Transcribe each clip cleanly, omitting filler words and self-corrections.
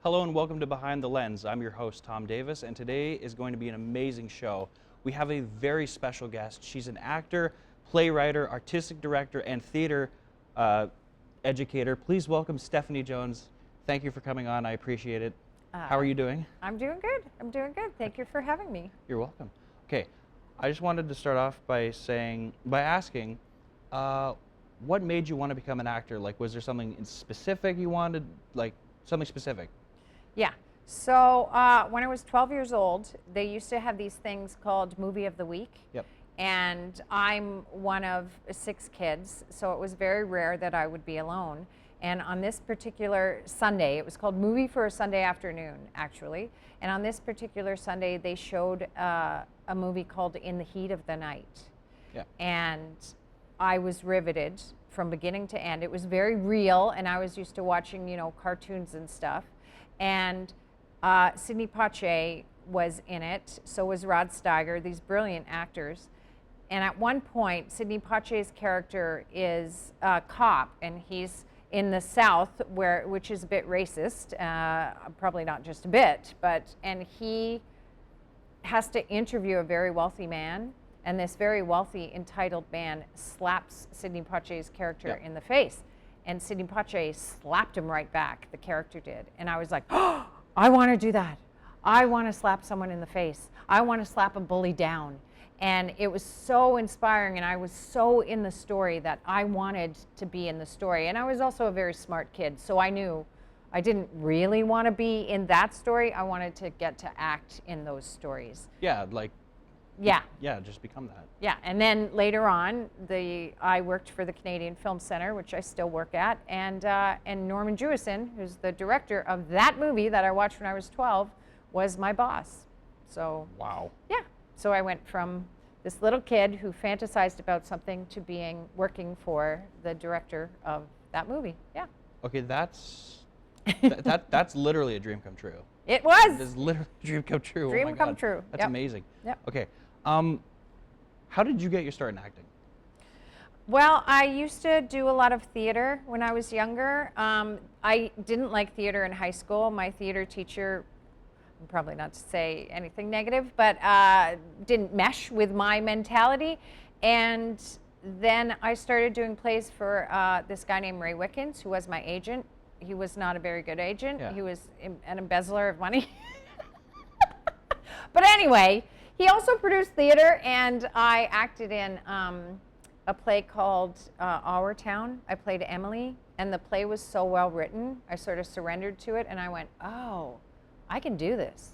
Hello and welcome to Behind the Lens. I'm your host, Tom Davis, and today is going to be an amazing show. We have a very special guest. She's an actor, playwright, artistic director, and theater educator. Please welcome Stephanie Jones. Thank you for coming on. I appreciate it. How are you doing? I'm doing good. I'm doing good. Thank you for having me. You're welcome. Okay, I just wanted to start off by asking, what made you want to become an actor? Like, was there something in specific you wanted, like something specific? Yeah. So when I was 12 years old, they used to have these things called Movie of the Week. Yep. And I'm one of 6 kids, so it was very rare that I would be alone. And on this particular Sunday, it was called Movie for a Sunday Afternoon, actually. And on this particular Sunday, they showed a movie called In the Heat of the Night. Yeah. And I was riveted from beginning to end. It was very real, and I was used to watching, you know, cartoons and stuff. And Sidney Poitier was in it, so was Rod Steiger, these brilliant actors. And at one point, Sidney Poitier's character is a cop, and he's in the South, which is a bit racist, probably not just a bit, and he has to interview a very wealthy man, and this very wealthy, entitled man slaps Sidney Poitier's character in the face. And Sidney Poitier slapped him right back, the character did. And I was like, oh, I want to do that. I want to slap someone in the face. I want to slap a bully down. And it was so inspiring, and I was so in the story that I wanted to be in the story. And I was also a very smart kid, so I knew I didn't really want to be in that story. I wanted to get to act in those stories. Yeah, like. Yeah. Yeah, just become that. Yeah, and then later on, I worked for the Canadian Film Centre, which I still work at, and Norman Jewison, who's the director of that movie that I watched when I was 12, was my boss. So. Wow. Yeah. So I went from this little kid who fantasized about something to working for the director of that movie. Yeah. Okay, that's literally a dream come true. It was. It's literally a dream come true. Dream oh my come God. true. That's Yep. amazing. Yep. Okay, how did you get your start in acting? Well, I used to do a lot of theater when I was younger. I didn't like theater in high school. My theater teacher, probably not to say anything negative, but didn't mesh with my mentality. And then I started doing plays for this guy named Ray Wickens, who was my agent. He was not a very good agent. Yeah. He was an embezzler of money. But anyway, he also produced theater, and I acted in a play called Our Town. I played Emily, and the play was so well written, I sort of surrendered to it, and I went, oh, I can do this.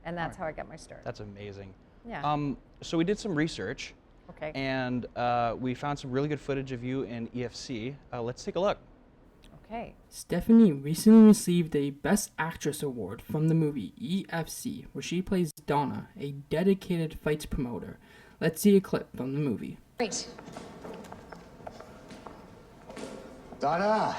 And that's how I got my start. That's amazing. Yeah. So we did some research, Okay. and we found some really good footage of you in EFC. Let's take a look. Okay. Stephanie recently received a Best Actress award from the movie EFC, where she plays Donna, a dedicated fights promoter. Let's see a clip from the movie. Great. Donna!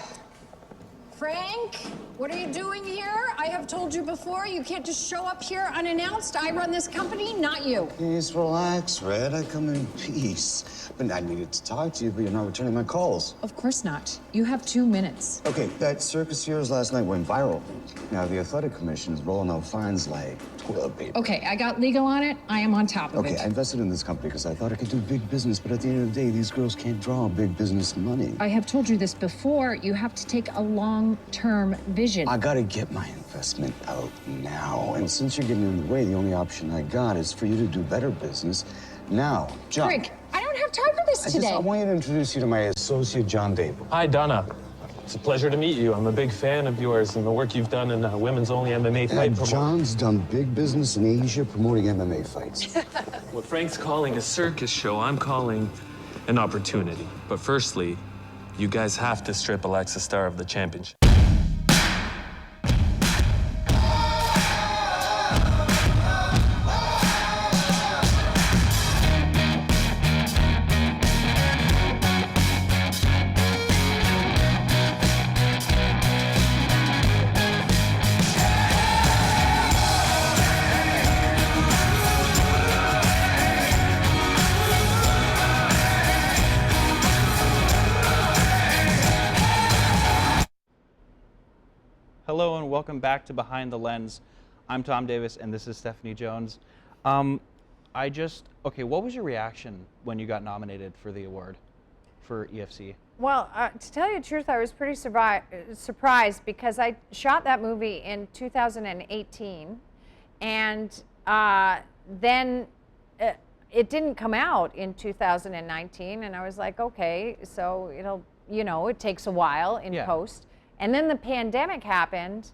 Frank, what are you doing here? I have told you before, you can't just show up here unannounced. I run this company, not you. Please relax, Red. I come in peace. But I needed to talk to you, but you're not returning my calls. Of course not. You have 2 minutes. Okay, that circus yours last night went viral. Now the athletic commission is rolling out fines like toilet paper. Okay, I got legal on it. I am on top of Okay, I it. invested in this company because I thought I could do big business, but at the end of the day, these girls can't draw big business money. I have told you this before. You have to take a long-term vision. I gotta get my investment out now. And since you're getting in the way, the only option I got is for you to do better business now. John. Frank, I don't have time for this today. I want you to introduce you to my associate, John Dable. Hi, Donna. It's a pleasure to meet you. I'm a big fan of yours and the work you've done in women's only MMA fight promotion. John's done big business in Asia promoting MMA fights. What Frank's calling a circus show, I'm calling an opportunity. But firstly, you guys have to strip Alexa Starr of the championship. Hello and welcome back to Behind the Lens. I'm Tom Davis and this is Stephanie Jones. Okay, what was your reaction when you got nominated for the award for EFC? Well, to tell you the truth, I was pretty surprised because I shot that movie in 2018, and then it didn't come out in 2019, and I was like, okay, so it takes a while in post. And then the pandemic happened,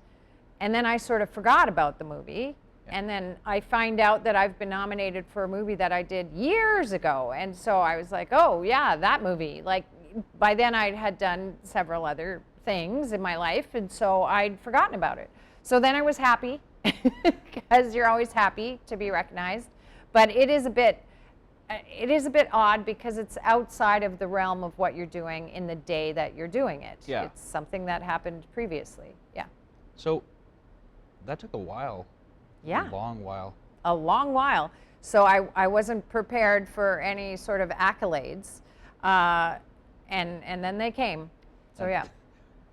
and then I sort of forgot about the movie. And then I find out that I've been nominated for a movie that I did years ago. And so I was like, oh, yeah, that movie. Like, by then I had done several other things in my life, and so I'd forgotten about it. So then I was happy, because you're always happy to be recognized. But it is a bit odd because it's outside of the realm of what you're doing in the day that you're doing it. Yeah. It's something that happened previously. Yeah. So that took a while. Yeah. A long while. A long while. So I wasn't prepared for any sort of accolades, and then they came. So yeah.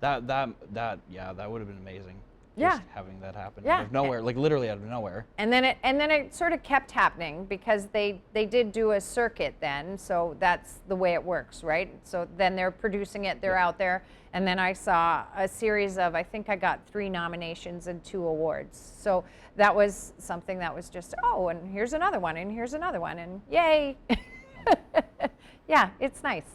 That would have been amazing. Yeah. Just having that happen Yeah. out of nowhere, like literally out of nowhere. And then it sort of kept happening because they did do a circuit then, so that's the way it works, right? So then they're producing it, they're out there, and then I saw a series of, I think I got 3 nominations and 2 awards. So that was something that was just, oh, and here's another one, and here's another one, and yay. Yeah, it's nice.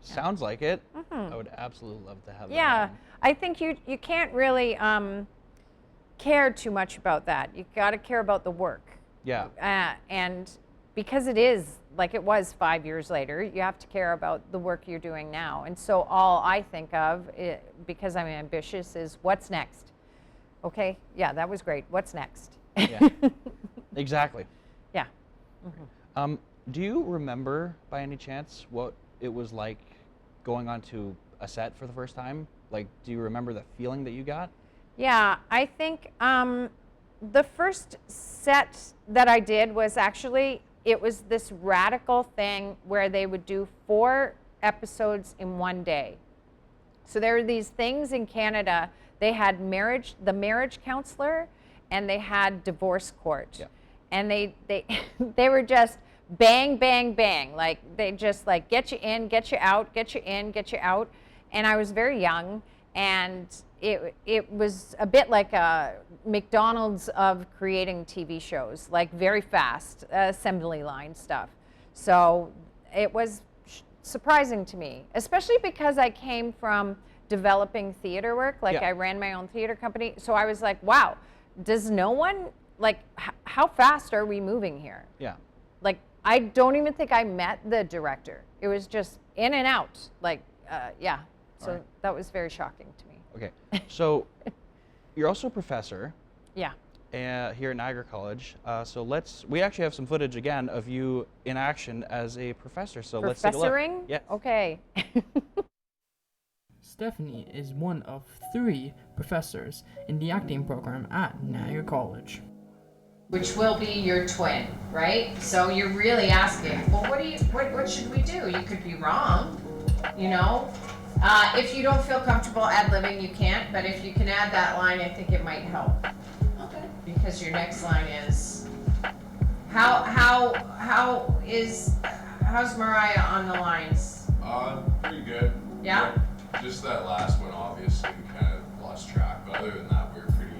Sounds like it. I would absolutely love to have that. Yeah, happen. I think you can't really care too much about that. You got to care about the work. Yeah. And because it is like it was 5 years later, you have to care about the work you're doing now. And so all I think of, because I'm ambitious, is what's next. Okay, yeah, that was great. What's next? Yeah. Exactly. Yeah. Do you remember by any chance what it was like going onto a set for the first time? Like, do you remember the feeling that you got? Yeah, I think the first set that I did was actually, it was this radical thing where they would do 4 episodes in one day. So there were these things in Canada. They had the marriage counselor, and they had divorce court. Yeah. And they they were just bang, bang, bang. Like, they just like get you in, get you out, get you in, get you out. And I was very young, and it was a bit like a McDonald's of creating TV shows, like very fast, assembly line stuff. So it was surprising to me, especially because I came from developing theater work. Like, Yeah. I ran my own theater company. So I was like, wow, does no one, like, how fast are we moving here? Yeah. Like, I don't even think I met the director. It was just in and out. Like, yeah. So Alright. that was very shocking to me. Okay. So you're also a professor Yeah. here at Niagara College. So we actually have some footage again of you in action as a professor. So let's take a look. Professoring? Yeah. Okay. Stephanie is one of 3 professors in the acting program at Niagara College. Which will be your twin, right? So you're really asking, well, what should we do? You could be wrong, you know? If you don't feel comfortable ad-libbing, you can't, but if you can add that line, I think it might help. Okay. Because your next line is, how's Mariah on the lines? Pretty good. Yeah? Just that last one, obviously, we kind of lost track, but other than that, we were pretty...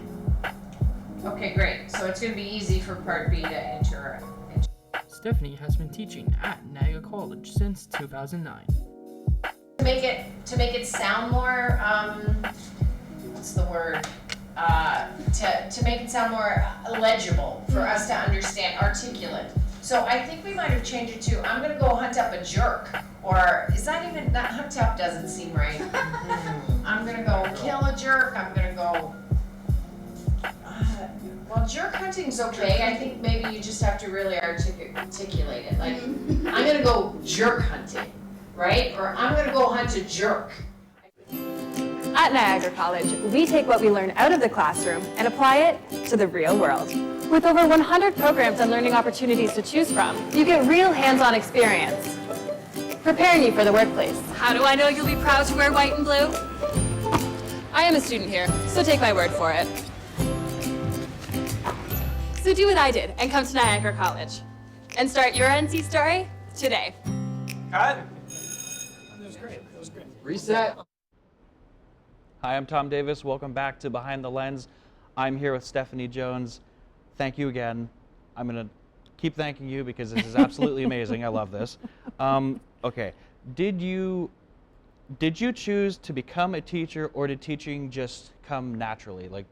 Okay, great. So it's gonna be easy for part B to enter. Stephanie has been teaching at Niagara College since 2009. To make it sound more, what's the word? To make it sound more legible for us to understand, articulate. So I think we might have changed it to, I'm gonna go hunt up a jerk. Or is that even, that hunt up doesn't seem right. I'm gonna go kill a jerk, I'm gonna go, well, jerk hunting's okay. I think maybe you just have to really articulate it. Like, I'm gonna go jerk hunting, right? Or I'm gonna go hunt a jerk. At Niagara College, we take what we learn out of the classroom and apply it to the real world. With over 100 programs and learning opportunities to choose from, you get real hands-on experience, preparing you for the workplace. How do I know you'll be proud to wear white and blue? I am a student here, so take my word for it. So do what I did and come to Niagara College. And start your NC story today. Reset. Hi, I'm Tom Davis. Welcome back to Behind the Lens. I'm here with Stephanie Jones. Thank you again. I'm going to keep thanking you because this is absolutely amazing. I love this. Okay, did you choose to become a teacher, or did teaching just come naturally? Like,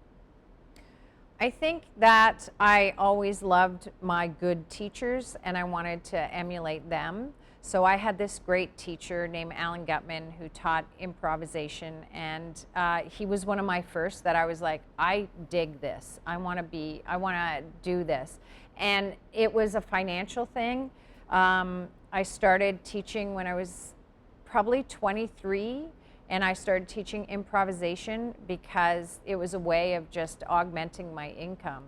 I think that I always loved my good teachers and I wanted to emulate them. So I had this great teacher named Alan Gutman who taught improvisation, and he was one of my first that I was like, I dig this. I want to do this. And it was a financial thing. I started teaching when I was probably 23, and I started teaching improvisation because it was a way of just augmenting my income.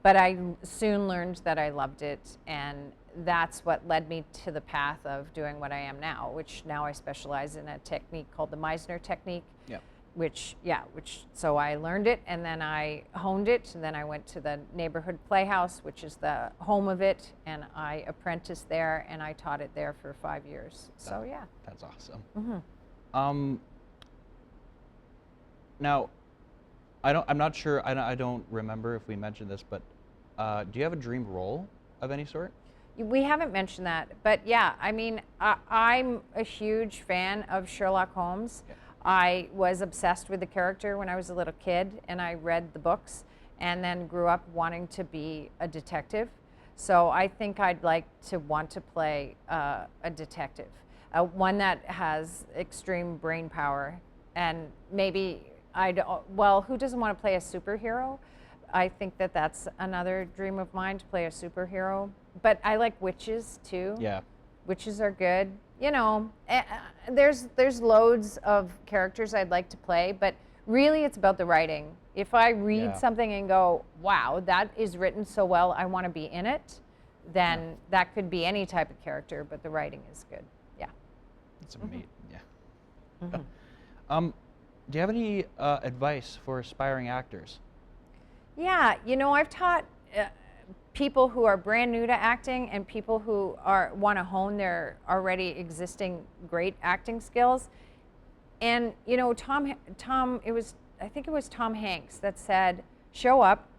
But I soon learned that I loved it, and that's what led me to the path of doing what I am now, which now I specialize in a technique called the Meisner technique. yeah. So I learned it, and then I honed it, and then I went to the neighborhood playhouse, which is the home of it, and I apprenticed there, and I taught it there for 5 years. So yeah. That's awesome. Now, I'm not sure. I don't remember if we mentioned this, but do you have a dream role of any sort? We haven't mentioned that, but yeah, I mean, I'm a huge fan of Sherlock Holmes. Yeah. I was obsessed with the character when I was a little kid, and I read the books, and then grew up wanting to be a detective. So I think I'd like to want to play a detective, one that has extreme brain power, and maybe who doesn't want to play a superhero? I think that that's another dream of mine, to play a superhero. But I like witches too. Yeah. Witches are good. You know, there's loads of characters I'd like to play, but really it's about the writing. If I read something and go, wow, that is written so well, I want to be in it, then that could be any type of character, but the writing is good. Yeah. That's amazing. Yeah. Do you have any advice for aspiring actors? Yeah, you know, I've taught people who are brand new to acting and people who want to hone their already existing great acting skills. And you know, I think it was Tom Hanks that said, "Show up,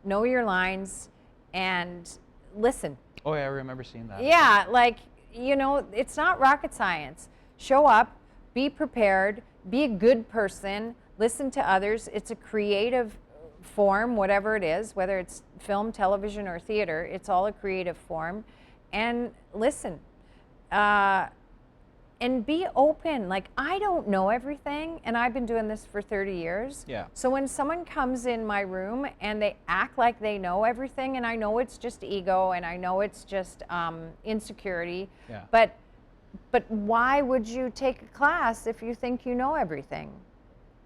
know your lines, and listen." Oh yeah, I remember seeing that. Yeah, like, you know, it's not rocket science. Show up, be prepared, be a good person, listen to others. It's a creative form, whatever it is, whether it's film, television, or theater, it's all a creative form. And listen, and be open. Like, I don't know everything, and I've been doing this for 30 years. Yeah. So when someone comes in my room and they act like they know everything, and I know it's just ego, and I know it's just insecurity, Yeah. but why would you take a class if you think you know everything?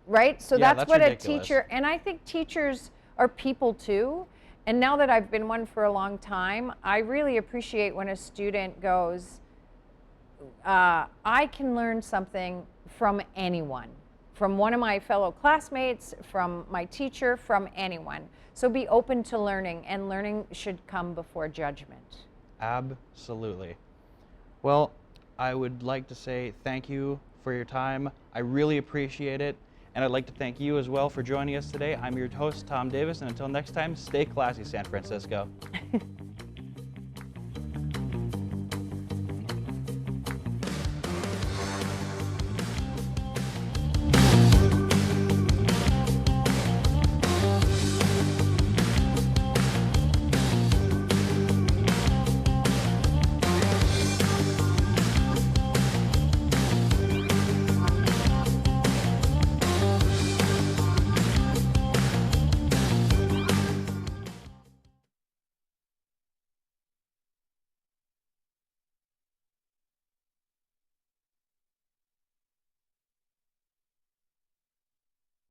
Right? So Yeah, that's that's what ridiculous. a teacher, and I think teachers are people too. And now that I've been one for a long time, I really appreciate when a student goes, I can learn something from anyone, from one of my fellow classmates, from my teacher, from anyone. So be open to learning, and learning should come before judgment. Absolutely. Well, I would like to say thank you for your time. I really appreciate it. And I'd like to thank you as well for joining us today. I'm your host, Tom Davis, and until next time, stay classy, San Francisco.